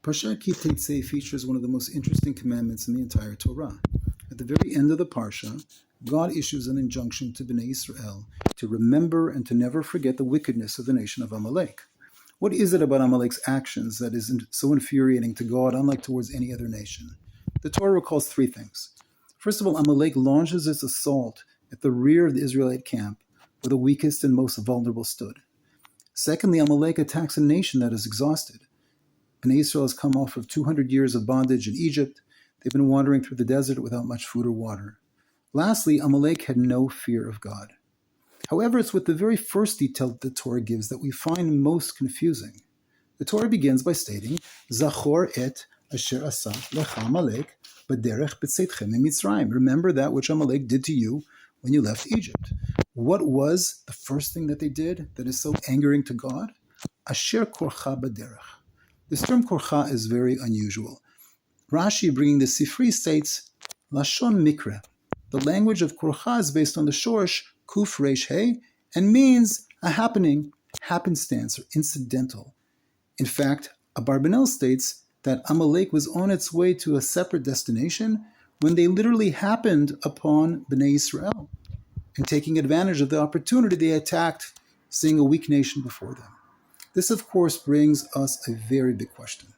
Parshat Teitzei features one of the most interesting commandments in the entire Torah. At the very end of the Parsha, God issues an injunction to Bnei Israel to remember and to never forget the wickedness of the nation of Amalek. What is it about Amalek's actions that is so infuriating to God, unlike towards any other nation? The Torah recalls three things. First of all, Amalek launches its assault at the rear of the Israelite camp, where the weakest and most vulnerable stood. Secondly, Amalek attacks a nation that is exhausted. Bnei Israel has come off of 200 years of bondage in Egypt. They've been wandering through the desert without much food or water. Lastly, Amalek had no fear of God. However, it's with the very first detail that the Torah gives that we find most confusing. The Torah begins by stating, Zachor et asher asa lecha Amalek b'derech b'tzeitchem miMitzrayim. Remember that which Amalek did to you when you left Egypt. What was the first thing that they did that is so angering to God? Asher korcha b'derech. This term korcha is very unusual. Rashi, bringing the Sifri, states, Lashon mikra. The language of korcha is based on the shorsh kuf reish hey and means a happening, happenstance, or incidental. In fact, Abarbanel states that Amalek was on its way to a separate destination when they literally happened upon Bnei Israel. And taking advantage of the opportunity, they attacked, seeing a weak nation before them. This, of course, brings us a very big question.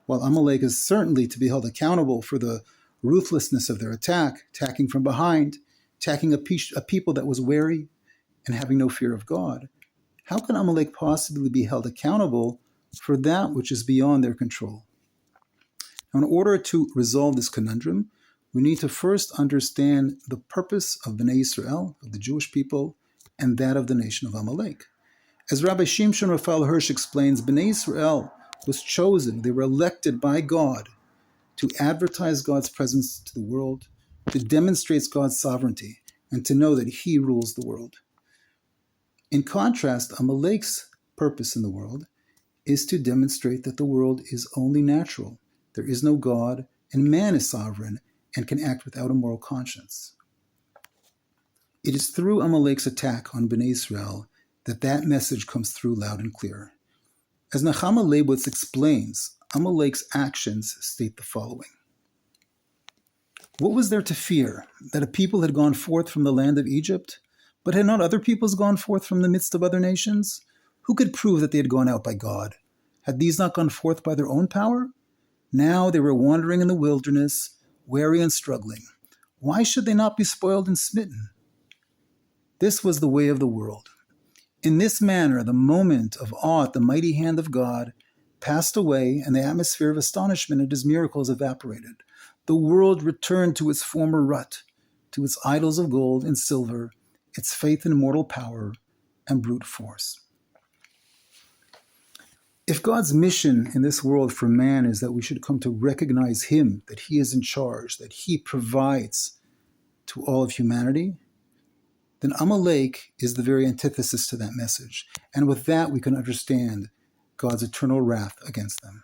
While Amalek is certainly to be held accountable for the ruthlessness of their attack, attacking from behind, attacking a people that was wary and having no fear of God, how can Amalek possibly be held accountable for that which is beyond their control? Now, in order to resolve this conundrum, we need to first understand the purpose of Bnei Israel, of the Jewish people, and that of the nation of Amalek. As Rabbi Shimshon Raphael Hirsch explains, Bnei Israel was chosen, they were elected by God to advertise God's presence to the world, to demonstrate God's sovereignty, and to know that He rules the world. In contrast, Amalek's purpose in the world is to demonstrate that the world is only natural. There is no God, and man is sovereign and can act without a moral conscience. It is through Amalek's attack on Bnei Israel that message comes through loud and clear. As Nechama Leibowitz explains, Amalek's actions state the following. What was there to fear? That a people had gone forth from the land of Egypt? But had not other peoples gone forth from the midst of other nations? Who could prove that they had gone out by God? Had these not gone forth by their own power? Now they were wandering in the wilderness, weary and struggling. Why should they not be spoiled and smitten? This was the way of the world. In this manner, the moment of awe at the mighty hand of God passed away, and the atmosphere of astonishment at His miracles evaporated. The world returned to its former rut, to its idols of gold and silver, its faith in mortal power and brute force. If God's mission in this world for man is that we should come to recognize Him, that He is in charge, that He provides to all of humanity, then Amalek is the very antithesis to that message. And with that, we can understand God's eternal wrath against them.